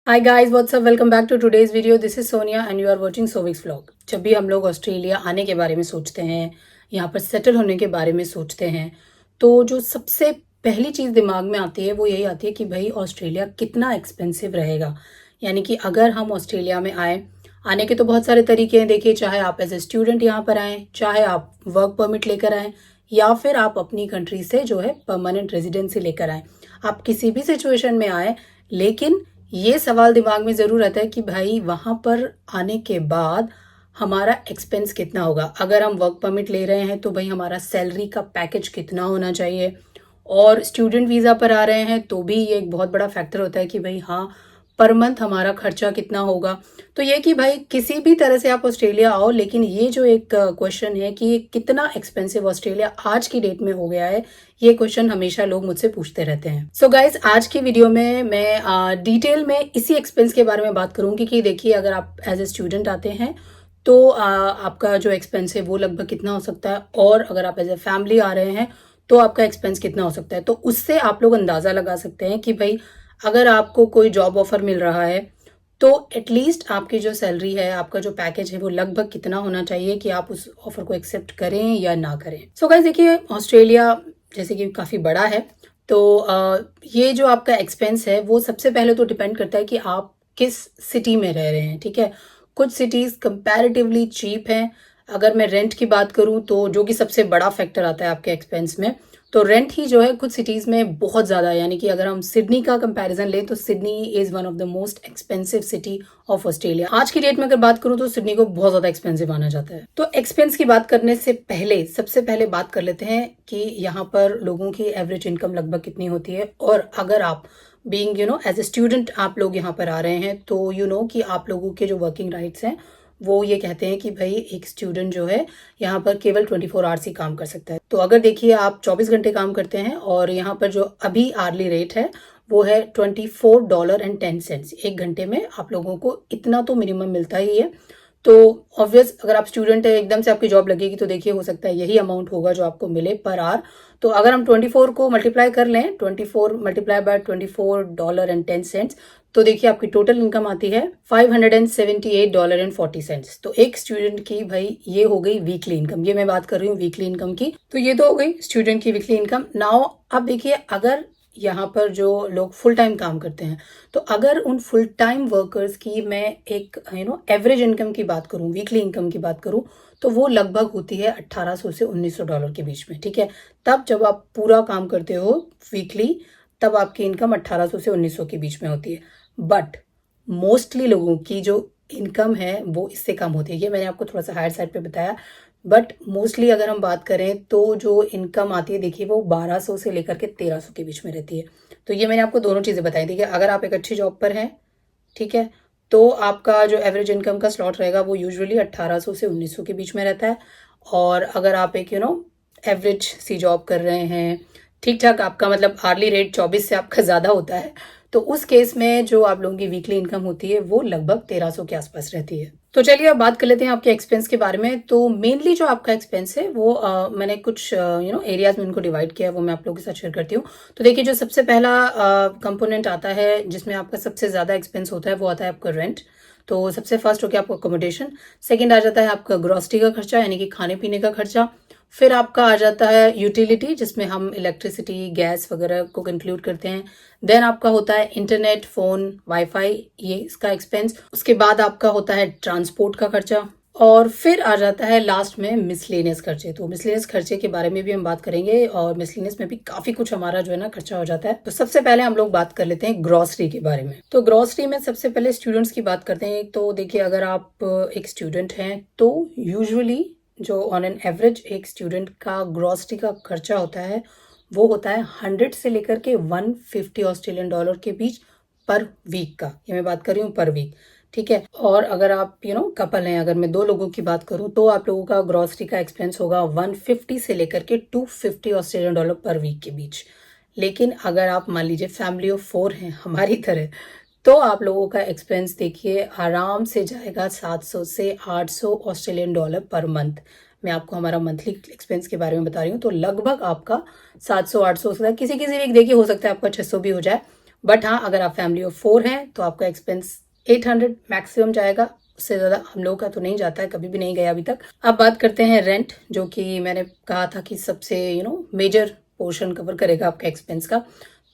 Hi guys, what's up, welcome back to today's video. This is Sonia and you are watching Souvik's vlog. जब भी हम लोग Australia आने के बारे में सोचते हैं, यहाँ पर सेटल होने के बारे में सोचते हैं, तो जो सबसे पहली चीज़ दिमाग में आती है वो यही आती है कि भाई ऑस्ट्रेलिया कितना एक्सपेंसिव रहेगा। यानी कि अगर हम ऑस्ट्रेलिया में आने के तो बहुत सारे तरीके हैं। देखिए, चाहे आप एज ए स्टूडेंट यहाँ पर आएँ, चाहे आप वर्क परमिट लेकर आएँ, या फिर आप अपनी कंट्री से जो है परमानेंट रेजिडेंसी लेकर आएँ। आप किसी भी सिचुएशन में आए, लेकिन ये सवाल दिमाग में ज़रूर आता है कि भाई वहाँ पर आने के बाद हमारा एक्सपेंस कितना होगा। अगर हम वर्क परमिट ले रहे हैं तो भाई हमारा सैलरी का पैकेज कितना होना चाहिए, और स्टूडेंट वीज़ा पर आ रहे हैं तो भी ये एक बहुत बड़ा फैक्टर होता है कि भाई हाँ, पर मंथ हमारा खर्चा कितना होगा। तो ये कि भाई किसी भी तरह से आप ऑस्ट्रेलिया आओ, लेकिन ये जो एक क्वेश्चन है कि कितना एक्सपेंसिव ऑस्ट्रेलिया आज की डेट में हो गया है, ये क्वेश्चन हमेशा लोग मुझसे पूछते रहते हैं। सो गाइज, आज की वीडियो में मैं डिटेल में इसी एक्सपेंस के बारे में बात करूंगी कि देखिए, अगर आप एज ए स्टूडेंट आते हैं तो आपका जो एक्सपेंस है वो लगभग कितना हो सकता है, और अगर आप एज ए फैमिली आ रहे हैं तो आपका एक्सपेंस कितना हो सकता है। तो उससे आप लोग अंदाज़ा लगा सकते हैं कि भाई अगर आपको कोई जॉब ऑफर मिल रहा है तो एटलीस्ट आपकी जो सैलरी है, आपका जो पैकेज है, वो लगभग कितना होना चाहिए कि आप उस ऑफर को एक्सेप्ट करें या ना करें। सो गाइस, देखिए, ऑस्ट्रेलिया जैसे कि काफ़ी बड़ा है, तो ये जो आपका एक्सपेंस है वो सबसे पहले तो डिपेंड करता है कि आप किस सिटी में रह रहे हैं। ठीक है, कुछ सिटीज़ कंपैरेटिवली चीप हैं। अगर मैं रेंट की बात करूं तो जो कि सबसे बड़ा फैक्टर आता है आपके एक्सपेंस में, तो रेंट ही जो है कुछ सिटीज़ में बहुत ज़्यादा है। यानी कि अगर हम सिडनी का कंपैरिजन लें तो Sydney is one of the most expensive city of Australia. आज की डेट में अगर बात करूं तो सिडनी को बहुत ज़्यादा एक्सपेंसिव माना जाता है। तो एक्सपेंस की बात करने से पहले सबसे पहले बात कर लेते हैं कि यहाँ पर लोगों की एवरेज इनकम लगभग कितनी होती है। और अगर आप बीइंग एज ए स्टूडेंट आप लोग यहाँ पर आ रहे हैं तो कि आप लोगों के जो वर्किंग राइट्स हैं वो ये कहते हैं कि भाई एक स्टूडेंट जो है यहाँ पर केवल 24 आवर्स ही काम कर सकता है। तो अगर देखिए, आप 24 घंटे काम करते हैं और यहाँ पर जो अभी आर्ली रेट है वो है $24.10। एक घंटे में आप लोगों को इतना तो मिनिमम मिलता ही है। तो ऑब्वियस, अगर आप स्टूडेंट है, एकदम से आपकी जॉब लगेगी तो देखिए, हो सकता है यही अमाउंट होगा जो आपको मिले पर आवर। तो अगर हम 24 को मल्टीप्लाई कर लें, 24 मल्टीप्लाई बाय $24.10, तो देखिए आपकी टोटल इनकम आती है $578.40। तो एक स्टूडेंट की भाई ये हो गई वीकली इनकम। ये मैं बात कर रही हूँ वीकली इनकम की, तो ये तो हो गई स्टूडेंट की वीकली इनकम। नाउ अब देखिए, अगर यहाँ पर जो लोग फुल टाइम काम करते हैं, तो अगर उन फुल टाइम वर्कर्स की मैं एक एवरेज इनकम की बात करूँ, वीकली इनकम की बात करूँ, तो वो लगभग होती है $1800 से $1900 के बीच में। ठीक है, तब जब आप पूरा काम करते हो वीकली, तब आपकी इनकम 1800 से 1900 के बीच में होती है। बट मोस्टली लोगों की जो इनकम है वो इससे कम होती है। ये मैंने आपको थोड़ा सा हायर साइड पे बताया, बट मोस्टली अगर हम बात करें तो जो इनकम आती है, देखिए, वो 1200 से लेकर के 1300 के बीच में रहती है। तो ये मैंने आपको दोनों चीज़ें बताई। देखिए, अगर आप एक अच्छी जॉब पर हैं, ठीक है, तो आपका जो एवरेज इनकम का स्लॉट रहेगा वो यूजुअली 1800 से 1900 के बीच में रहता है। और अगर आप एक एवरेज सी जॉब कर रहे हैं, ठीक ठाक, आपका मतलब आर्ली रेट 24 से आपका ज़्यादा होता है, तो उस केस में जो आप लोगों की वीकली इनकम होती है वो लगभग 1300 के आसपास रहती है। तो चलिए अब बात कर लेते हैं आपके एक्सपेंस के बारे में। तो मेनली जो आपका एक्सपेंस है वो मैंने कुछ एरियाज में उनको डिवाइड किया है, वो मैं आप लोगों के साथ शेयर करती हूँ। तो देखिए, जो सबसे पहला कंपोनेंट आता है जिसमें आपका सबसे ज़्यादा एक्सपेंस होता है वो आता है आपका रेंट। तो सबसे फर्स्ट हो गया आपका अकोमोडेशन। सेकंड आ जाता है आपका ग्रोसरी का खर्चा, यानी कि खाने पीने का खर्चा। फिर आपका आ जाता है यूटिलिटी, जिसमें हम इलेक्ट्रिसिटी, गैस वगैरह को इंक्लूड करते हैं। देन आपका होता है इंटरनेट, फ़ोन, वाईफाई, ये इसका एक्सपेंस। उसके बाद आपका होता है ट्रांसपोर्ट का खर्चा, और फिर आ जाता है लास्ट में मिसलेनियस खर्चे। तो मिसलेनियस खर्चे के बारे में भी हम बात करेंगे, और मिसलेनियस में भी काफ़ी कुछ हमारा जो है ना खर्चा हो जाता है। तो सबसे पहले हम लोग बात कर लेते हैं ग्रॉसरी के बारे में। तो ग्रॉसरी में सबसे पहले स्टूडेंट्स की बात करते हैं। तो देखिए, अगर आप एक स्टूडेंट हैं तो यूजुअली जो ऑन एन एवरेज एक स्टूडेंट का ग्रॉसरी का खर्चा होता है वो होता है 100 से लेकर के 150 ऑस्ट्रेलियन डॉलर के बीच पर वीक का। ये मैं बात कर रही हूँ पर वीक। ठीक है, और अगर आप कपल हैं, अगर मैं दो लोगों की बात करूं, तो आप लोगों का ग्रॉसरी का एक्सपेंस होगा 150 से लेकर के 250 ऑस्ट्रेलियन डॉलर पर वीक के बीच। लेकिन अगर आप मान लीजिए फैमिली ऑफ 4 हैं हमारी तरह, तो आप लोगों का एक्सपेंस देखिए आराम से जाएगा 700 से 800 ऑस्ट्रेलियन डॉलर पर मंथ। मैं आपको हमारा मंथली एक्सपेंस के बारे में बता रही हूँ। तो लगभग आपका 700-800 हो सकता है, किसी किसी वीक देखिए हो सकता है आपका 600 भी हो जाए, बट हाँ, अगर आप फैमिली ऑफ 4 हैं तो आपका एक्सपेंस 800 मैक्सिमम जाएगा, उससे ज़्यादा हम लोगों का तो नहीं जाता है, कभी भी नहीं गया अभी तक। अब बात करते हैं रेंट, जो कि मैंने कहा था कि सबसे मेजर पोर्शन कवर करेगा आपका एक्सपेंस का।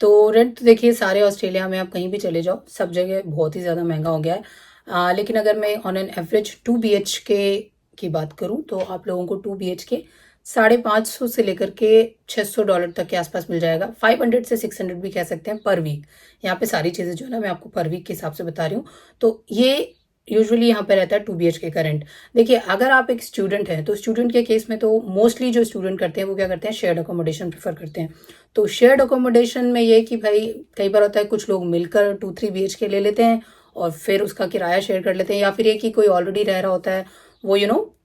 तो रेंट तो देखिए सारे ऑस्ट्रेलिया में आप कहीं भी चले जाओ, सब जगह बहुत ही ज़्यादा महंगा हो गया है। लेकिन अगर मैं ऑन एन एवरेज 2 BHK की बात करूं तो आप लोगों को 2 BHK 550 से लेकर के $600 तक के आसपास मिल जाएगा। 500 से 600 भी कह सकते हैं पर वीक। यहाँ पे सारी चीज़ें जो है ना मैं आपको पर वीक के हिसाब से बता रही हूँ। तो ये यूजुअली यहाँ पे रहता है 2 BHK का रेंट। देखिए अगर आप एक स्टूडेंट हैं तो स्टूडेंट के केस में तो मोस्टली जो स्टूडेंट करते हैं वो क्या करते हैं, शेयर्ड अकोमोडेशन प्रेफर करते हैं। तो शेयर्ड अकोमोडेशन में ये कि भाई कई बार होता है कुछ लोग मिलकर 2-3 BHK ले लेते हैं और फिर उसका किराया शेयर कर लेते हैं, या फिर ये कि कोई ऑलरेडी रह रहा होता है वो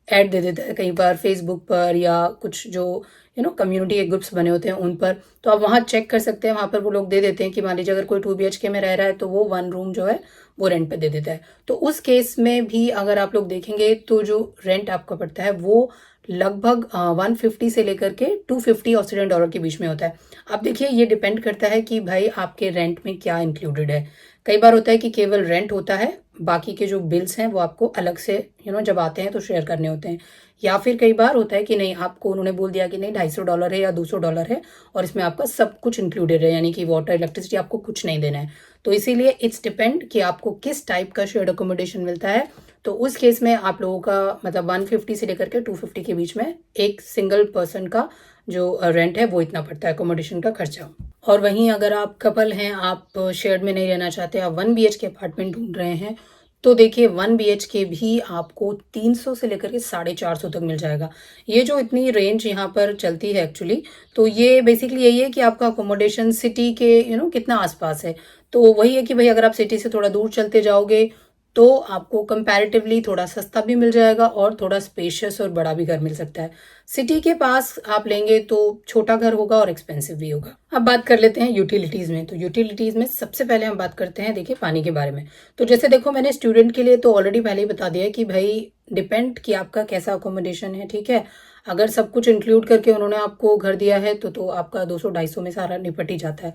ऐड दे देता है कई बार फेसबुक पर या कुछ जो कम्युनिटी के ग्रुप्स बने होते हैं उन पर। तो आप वहाँ चेक कर सकते हैं, वहाँ पर वो लोग दे देते हैं कि मान लीजिए अगर कोई 2 BHK में रह रहा है तो वो 1 रूम जो है वो रेंट पे दे देता है। तो उस केस में भी अगर आप लोग देखेंगे तो जो रेंट आपका पड़ता है वो लगभग 150 से लेकर के 250 ऑस्ट्रेलियन डॉलर के बीच में होता है। अब देखिए ये डिपेंड करता है कि भाई आपके रेंट में क्या इंक्लूडेड है। कई बार होता है कि केवल रेंट होता है, बाकी के जो बिल्स हैं वो आपको अलग से जब आते हैं तो शेयर करने होते हैं। या फिर कई बार होता है कि नहीं, आपको उन्होंने बोल दिया कि नहीं $250 है या $200 है और इसमें आपका सब कुछ इंक्लूडेड है, यानी कि वाटर इलेक्ट्रिसिटी आपको कुछ नहीं देना है। तो इसीलिए इट्स डिपेंड कि आपको किस टाइप का शेयर्ड अकोमोडेशन मिलता है। तो उस केस में आप लोगों का मतलब 150 से लेकर के 250 के बीच में एक सिंगल पर्सन का जो रेंट है वो इतना पड़ता है, अकोमोडेशन का खर्चा। और वहीं अगर आप कपल हैं, आप शेयर्ड में नहीं रहना चाहते, आप 1 BHK अपार्टमेंट ढूंढ रहे हैं, तो देखिए 1 BHK भी आपको 300 से लेकर के 450 तक मिल जाएगा। ये जो इतनी रेंज यहाँ पर चलती है एक्चुअली, तो ये बेसिकली यही है कि आपका अकोमोडेशन सिटी के कितना आसपास है। तो वही है कि भाई अगर आप सिटी से थोड़ा दूर चलते जाओगे तो आपको कंपैरेटिवली थोड़ा सस्ता भी मिल जाएगा और थोड़ा स्पेशियस और बड़ा भी घर मिल सकता है। सिटी के पास आप लेंगे तो छोटा घर होगा और एक्सपेंसिव भी होगा। अब बात कर लेते हैं यूटिलिटीज में। तो यूटिलिटीज में सबसे पहले हम बात करते हैं देखिए पानी के बारे में। तो जैसे देखो मैंने स्टूडेंट के लिए तो ऑलरेडी पहले ही बता दिया है कि भाई डिपेंड कि आपका कैसा अकोमोडेशन है, ठीक है। अगर सब कुछ इंक्लूड करके उन्होंने आपको घर दिया है तो आपका 200-250 में सारा निपट ही जाता है।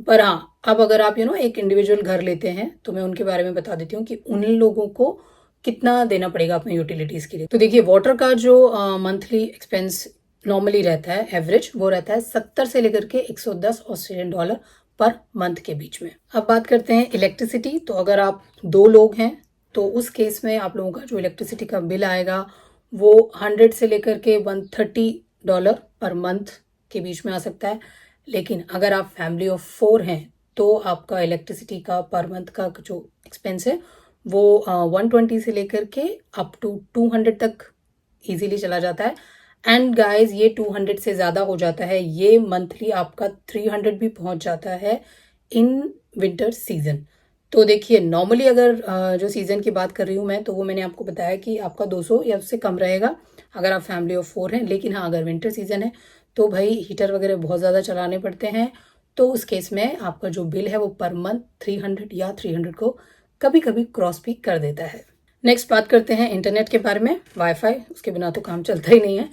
पर हाँ, अब अगर आप एक इंडिविजुअल घर लेते हैं तो मैं उनके बारे में बता देती हूँ कि उन लोगों को कितना देना पड़ेगा अपने यूटिलिटीज के लिए। तो देखिए वाटर का जो मंथली एक्सपेंस नॉर्मली रहता है एवरेज, वो रहता है 70 से लेकर के 110 ऑस्ट्रेलियन डॉलर पर मंथ के बीच में। अब बात करते हैं इलेक्ट्रिसिटी। तो अगर आप 2 लोग हैं तो उस केस में आप लोगों का जो इलेक्ट्रिसिटी का बिल आएगा वो 100 से लेकर के $130 पर मंथ के बीच में आ सकता है। लेकिन अगर आप फैमिली ऑफ 4 हैं तो आपका इलेक्ट्रिसिटी का पर मंथ का जो एक्सपेंस है वो 120 से लेकर के अप टू 200 तक इजीली चला जाता है। एंड गाइस ये 200 से ज़्यादा हो जाता है, ये मंथली आपका 300 भी पहुंच जाता है इन विंटर सीजन। तो देखिए नॉर्मली अगर जो सीज़न की बात कर रही हूँ मैं, तो वो मैंने आपको बताया कि आपका 200 या उससे कम रहेगा अगर आप फैमिली ऑफ 4 हैं। लेकिन हाँ, अगर विंटर सीजन है तो भाई हीटर वगैरह बहुत ज़्यादा चलाने पड़ते हैं, तो उस केस में आपका जो बिल है वो पर मंथ 300 या 300 को कभी कभी क्रॉस भी कर देता है। नेक्स्ट बात करते हैं इंटरनेट के बारे में। वाईफाई, उसके बिना तो काम चलता ही नहीं है।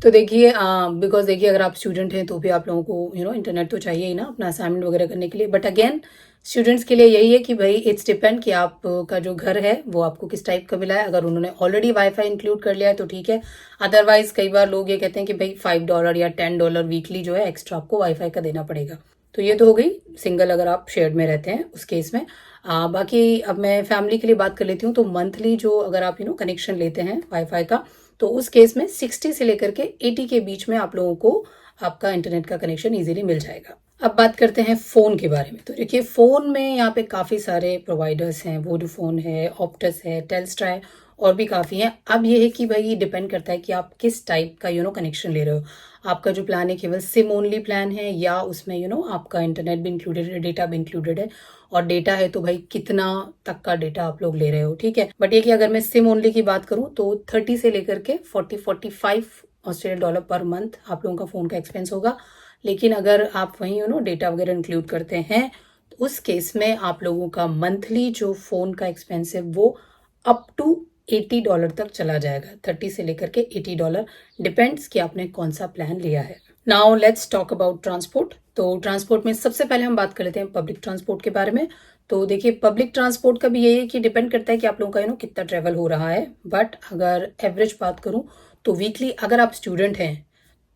तो देखिए बिकॉज देखिए अगर आप स्टूडेंट हैं तो भी आप लोगों को इंटरनेट तो चाहिए ही ना अपना असाइनमेंट वगैरह करने के लिए। बट अगेन स्टूडेंट्स के लिए यही है कि भाई इट्स डिपेंड कि आपका जो घर है वो आपको किस टाइप का मिला है। अगर उन्होंने ऑलरेडी वाईफाई इंक्लूड कर लिया है तो ठीक है, अदरवाइज कई बार लोग ये कहते हैं कि भाई $5 या $10 वीकली जो है एक्स्ट्रा आपको वाईफाई का देना पड़ेगा। तो ये तो हो गई सिंगल अगर आप शेयर्ड में रहते हैं उस केस में। बाकी अब मैं फैमिली के लिए बात कर लेती हूँ। तो मंथली जो अगर आप कनेक्शन लेते हैं वाईफाई का, तो उस केस में 60 से लेकर के 80 के बीच में आप लोगों को आपका इंटरनेट का कनेक्शन इजीली मिल जाएगा। अब बात करते हैं फ़ोन के बारे में। तो देखिए फ़ोन में यहाँ पे काफ़ी सारे प्रोवाइडर्स हैं, वोडाफोन है, ऑप्टस है, टेलस्ट्रा है और भी काफ़ी हैं। अब ये है कि भाई डिपेंड करता है कि आप किस टाइप का कनेक्शन ले रहे हो। आपका जो प्लान है केवल सिम ओनली प्लान है या उसमें आपका इंटरनेट भी इंक्लूडेड है, डेटा भी इंक्लूडेड है। और डेटा है तो भाई कितना तक का डेटा आप लोग ले रहे हो, ठीक है। बट ये कि अगर मैं सिम ओनली की बात करूँ तो 30 से लेकर के 40-45 ऑस्ट्रेलियन डॉलर पर मंथ आप लोगों का फ़ोन का एक्सपेंस होगा। लेकिन अगर आप वहीं डेटा वगैरह इंक्लूड करते हैं तो उस केस में आप लोगों का मंथली जो फ़ोन का एक्सपेंस है वो अप टू $80 तक चला जाएगा। 30 से लेकर के $80 डिपेंड्स कि आपने कौन सा प्लान लिया है। Now let's talk about transport. तो ट्रांसपोर्ट में सबसे पहले हम बात कर लेते हैं पब्लिक ट्रांसपोर्ट के बारे में। तो देखिए पब्लिक ट्रांसपोर्ट का भी यही है कि डिपेंड करता है कि आप लोगों का कितना ट्रेवल हो रहा है। बट अगर एवरेज बात करूं तो वीकली अगर आप स्टूडेंट हैं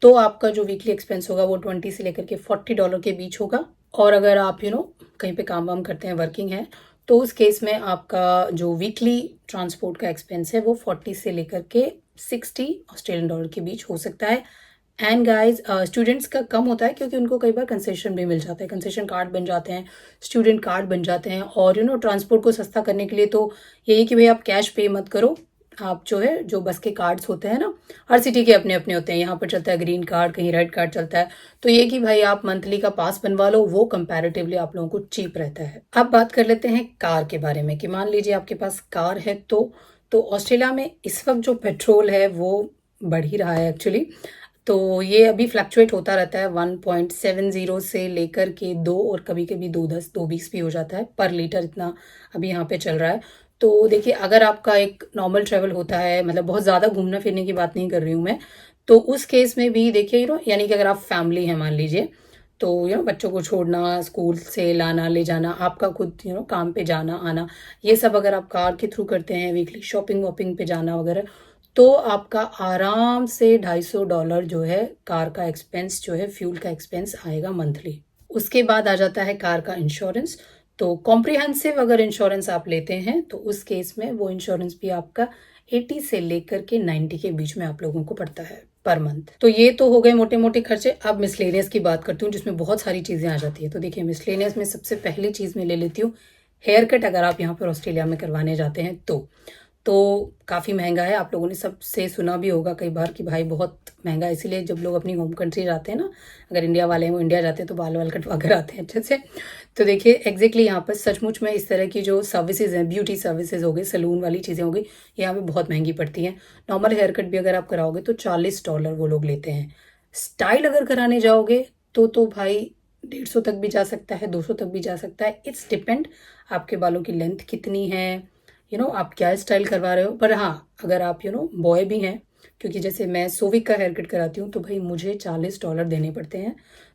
तो आपका जो वीकली एक्सपेंस होगा वो 20 से लेकर के $40 के बीच होगा। और अगर आप कहीं पे काम वाम करते हैं, वर्किंग है, तो उस केस में आपका जो वीकली ट्रांसपोर्ट का एक्सपेंस है वो 40 से लेकर के $60 के बीच हो सकता है। एंड गाइज स्टूडेंट्स का कम होता है क्योंकि उनको कई बार कंसेशन भी मिल जाता है, कंसेशन कार्ड बन जाते हैं, स्टूडेंट कार्ड बन जाते हैं। और ट्रांसपोर्ट को सस्ता करने के लिए तो यही कि भाई आप कैश पे मत करो, आप जो बस के कार्ड्स होते हैं ना, हर सिटी के अपने अपने होते हैं। यहाँ पर चलता है ग्रीन कार्ड, कहीं रेड कार्ड चलता है, तो ये कि भाई आप मंथली का पास बनवा लो, वो कंपैरेटिवली आप लोगों को चीप रहता है। अब बात कर लेते हैं कार के बारे में कि मान लीजिए आपके पास कार है तो ऑस्ट्रेलिया में इस वक्त जो पेट्रोल है वो बढ़ ही रहा है एक्चुअली। तो ये अभी फ्लक्चुएट होता रहता है 1.70 से लेकर के 2 और कभी कभी 2.10 2.20 भी हो जाता है पर लीटर, इतना अभी यहाँ पे चल रहा है। तो देखिए अगर आपका एक नॉर्मल ट्रेवल होता है, मतलब बहुत ज़्यादा घूमना फिरने की बात नहीं कर रही हूँ मैं, तो उस केस में भी देखिए यानी कि अगर आप फैमिली है मान लीजिए, तो बच्चों को छोड़ना, स्कूल से लाना ले जाना, आपका खुद काम पे जाना आना, ये सब अगर आप कार के थ्रू करते हैं, वीकली शॉपिंग वॉपिंग पे जाना वगैरह, तो आपका आराम से $250 जो है कार का एक्सपेंस, जो है फ्यूल का एक्सपेंस आएगा मंथली। उसके बाद आ जाता है कार का इंश्योरेंस। तो कॉम्प्रिहेंसिव अगर इंश्योरेंस आप लेते हैं तो उस केस में वो इंश्योरेंस भी आपका 80 से लेकर के 90 के बीच में आप लोगों को पड़ता है पर मंथ। तो ये तो हो गए मोटे मोटे खर्चे। अब मिसलेनियस की बात करती हूँ जिसमें बहुत सारी चीजें आ जाती है। तो देखिए मिसलेनियस में सबसे पहली चीज मैं ले लेती हूँ हेयर कट। अगर आप यहाँ पर ऑस्ट्रेलिया में करवाने जाते हैं तो काफ़ी महंगा है। आप लोगों ने सबसे सुना भी होगा कई बार कि भाई बहुत महंगा है। इसीलिए जब लोग अपनी होम कंट्री जाते हैं ना, अगर इंडिया वाले हैं वो इंडिया जाते हैं तो बाल वाल कटवा कर आते हैं अच्छे से। तो देखिए एग्जैक्टली यहाँ पर सचमुच में इस तरह की जो सर्विसेज हैं, ब्यूटी सर्विसेज हो गई, सलून वाली चीज़ें हो गई, यहाँ पे बहुत महंगी पड़ती हैं। नॉर्मल हेयर कट भी अगर आप कराओगे तो $40 वो लोग लेते हैं। स्टाइल अगर कराने जाओगे तो भाई 150 तक भी जा सकता है, 200 तक भी जा सकता है। इट्स डिपेंड आपके बालों की लेंथ कितनी है, आप क्या स्टाइल करवा रहे हो। पर हाँ अगर आप बॉय भी हैं, क्योंकि जैसे मैं सोविक का हेयर कट कराती हूँ तो भाई मुझे $40 देने पड़ते हैं,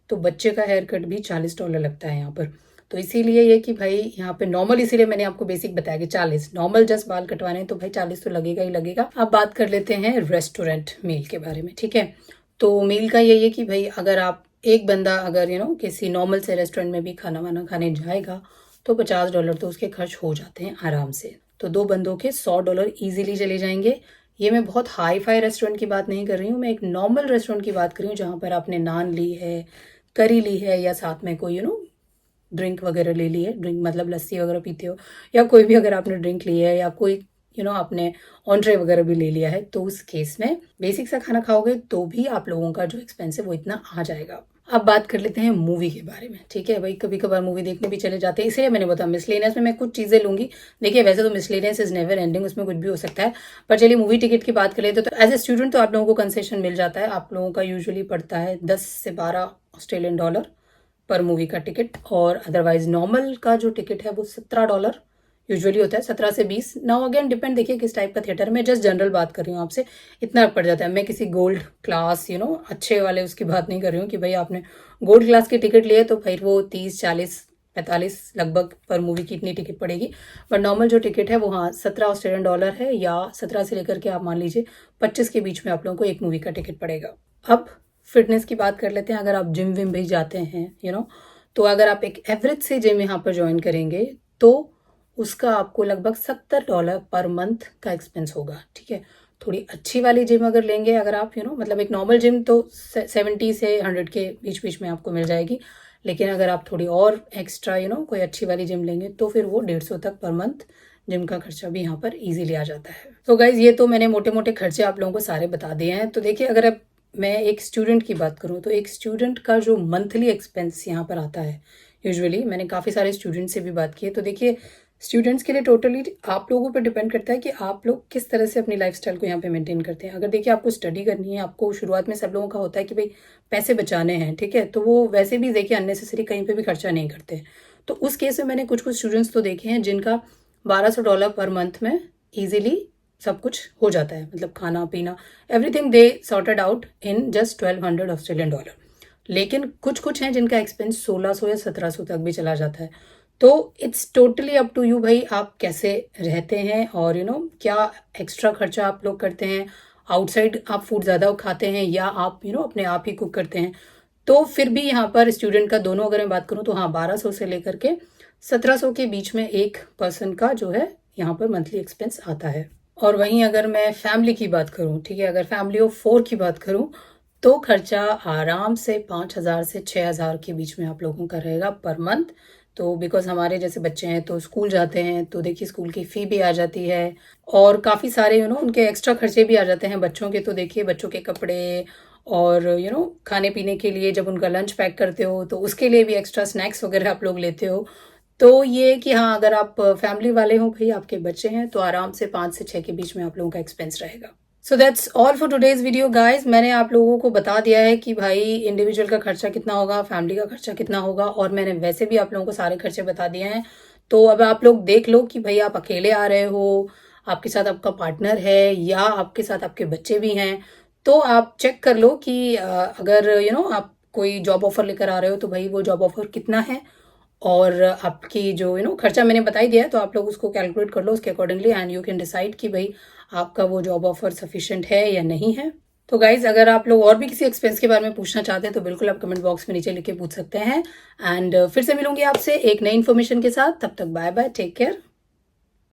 तो बच्चे का हेयर कट भी $40 लगता है यहाँ पर। तो इसीलिए ये कि भाई यहाँ पे नॉर्मल, इसीलिए मैंने आपको बेसिक बताया कि 40 नॉर्मल जस्ट बाल कटवाने हैं तो भाई 40 तो लगेगा ही लगेगा। अब बात कर लेते हैं रेस्टोरेंट मील के बारे में, ठीक है। तो मील का यही है कि भाई अगर आप एक बंदा अगर किसी नॉर्मल से रेस्टोरेंट में भी खाना वाना खाने जाएगा तो $50 तो उसके खर्च हो जाते हैं आराम से। तो 2 बंदों के $100 ईजिली चले जाएंगे। ये मैं बहुत हाई फाई रेस्टोरेंट की बात नहीं कर रही हूँ, मैं एक नॉर्मल रेस्टोरेंट की बात कर रही हूँ जहाँ पर आपने नान ली है, करी ली है, या साथ में कोई ड्रिंक वगैरह ले ली है। ड्रिंक मतलब लस्सी वगैरह पीते हो, या कोई भी अगर आपने ड्रिंक ली है, या कोई आपने ऑनट्रे वगैरह भी ले लिया है, तो उस केस में बेसिक सा खाना खाओगे तो भी आप लोगों का जो एक्सपेंस है वो इतना आ जाएगा। अब बात कर लेते हैं मूवी के बारे में, ठीक है भाई। कभी कभार मूवी देखने भी चले जाते हैं, इसलिए मैंने बताया मिसलेनियस में मैं कुछ चीजें लूंगी। देखिए वैसे तो मिसलेनियस इज नेवर एंडिंग, उसमें कुछ भी हो सकता है। पर चलिए मूवी टिकट की बात कर लेते तो एज ए स्टूडेंट तो आप लोगों को कंसेशन मिल जाता है। आप लोगों का यूजुअली पड़ता है 10 से 12 ऑस्ट्रेलियन डॉलर पर मूवी का टिकट, और अदरवाइज नॉर्मल का जो टिकट है वो $17 यूजुअली होता है, 17 से 20। नाउ अगेन डिपेंड, देखिए किस टाइप का थिएटर में, जस्ट जनरल बात कर रही हूँ आपसे, इतना पड़ जाता है। मैं किसी गोल्ड क्लास अच्छे वाले उसकी बात नहीं कर रही हूँ कि भाई आपने गोल्ड क्लास की टिकट लिए तो फिर वो 30 40 45 लगभग पर मूवी की इतनी टिकट पड़ेगी। बट नॉर्मल जो टिकट है वो हाँ $17 है, या 17 से लेकर के आप मान लीजिए 25 के बीच में आप लोगों को एक मूवी का टिकट पड़ेगा। अब फिटनेस की बात कर लेते हैं। अगर आप जिम विम भी जाते हैं तो अगर आप एक एवरेज से जिम यहाँ पर ज्वाइन करेंगे तो उसका आपको लगभग $70 पर मंथ का एक्सपेंस होगा, ठीक है। थोड़ी अच्छी वाली जिम अगर लेंगे, अगर आप मतलब एक नॉर्मल जिम तो 70 से 100 के बीच बीच में आपको मिल जाएगी, लेकिन अगर आप थोड़ी और एक्स्ट्रा कोई अच्छी वाली जिम लेंगे तो फिर वो 150 तक पर मंथ जिम का खर्चा भी यहाँ पर इजीली आ जाता है। तो गाइज ये तो मैंने मोटे मोटे खर्चे आप लोगों को सारे बता दिए हैं। तो देखिए अगर अब मैं एक स्टूडेंट की बात करूँ तो एक स्टूडेंट का जो मंथली एक्सपेंस यहाँ पर आता है, यूजुअली मैंने काफ़ी सारे स्टूडेंट से भी बात की है, तो देखिए स्टूडेंट्स के लिए टोटली आप लोगों पर डिपेंड करता है कि आप लोग किस तरह से अपनी लाइफस्टाइल को यहाँ पे मेंटेन करते हैं। अगर देखिए आपको स्टडी करनी है, आपको शुरुआत में सब लोगों का होता है कि भाई पैसे बचाने हैं, ठीक है, तो वो वैसे भी देखिए अननेसेसरी कहीं पे भी खर्चा नहीं करते। तो उस केस में मैंने कुछ स्टूडेंट्स तो देखे हैं जिनका $1200 पर मंथ में ईजिली सब कुछ हो जाता है, मतलब खाना पीना everything they sorted out in just $1200 Australian dollar. लेकिन कुछ कुछ हैं जिनका एक्सपेंस 1600 या 1700 तक भी चला जाता है। तो it's totally up to you भाई, आप कैसे रहते हैं और क्या एक्स्ट्रा खर्चा आप लोग करते हैं, आउटसाइड आप फूड ज़्यादा खाते हैं या आप अपने आप ही कुक करते हैं। तो फिर भी यहाँ पर स्टूडेंट का दोनों अगर मैं बात करूँ तो हाँ, 1200 से लेकर के 1700 के बीच में एक पर्सन का जो है यहाँ पर मंथली एक्सपेंस आता है। और वहीं अगर मैं फैमिली की बात करूँ, ठीक है, अगर फैमिली ऑफ 4 की बात करूँ तो खर्चा आराम से 5000 से 6000 के बीच में आप लोगों का रहेगा पर मंथ। तो बिकॉज हमारे जैसे बच्चे हैं तो स्कूल जाते हैं, तो देखिए स्कूल की फ़ी भी आ जाती है और काफ़ी सारे उनके एक्स्ट्रा खर्चे भी आ जाते हैं बच्चों के। तो देखिए बच्चों के कपड़े और खाने पीने के लिए जब उनका लंच पैक करते हो तो उसके लिए भी एक्स्ट्रा स्नैक्स वगैरह आप लोग लेते हो। तो ये कि हाँ, अगर आप फैमिली वाले हो भाई, आपके बच्चे हैं, तो आराम से 5 से 6 के बीच में आप लोगों का एक्सपेंस रहेगा। So that's all for today's video guys. मैंने आप लोगों को बता दिया है कि भाई इंडिविजुअल का खर्चा कितना होगा, फैमिली का खर्चा कितना होगा, और मैंने वैसे भी आप लोगों को सारे खर्चे बता दिए हैं। तो अब आप लोग देख लो कि भाई आप अकेले आ रहे हो, आपके साथ आपका पार्टनर है या आपके साथ आपके बच्चे भी हैं। तो आप चेक कर लो कि अगर आप कोई जॉब ऑफर लेकर आ रहे हो तो भाई वो जॉब ऑफर कितना है, और आपकी जो खर्चा मैंने बता ही दिया है, तो आप लोग उसको कैलकुलेट कर लो उसके accordingly and you can decide कि भाई आपका वो जॉब ऑफर सफिशिएंट है या नहीं है। तो गाइज, अगर आप लोग और भी किसी एक्सपेंस के बारे में पूछना चाहते हैं तो बिल्कुल आप कमेंट बॉक्स में नीचे लिख के पूछ सकते हैं। एंड फिर से मिलूंगी आपसे एक नई इन्फॉर्मेशन के साथ। तब तक बाय बाय, टेक केयर।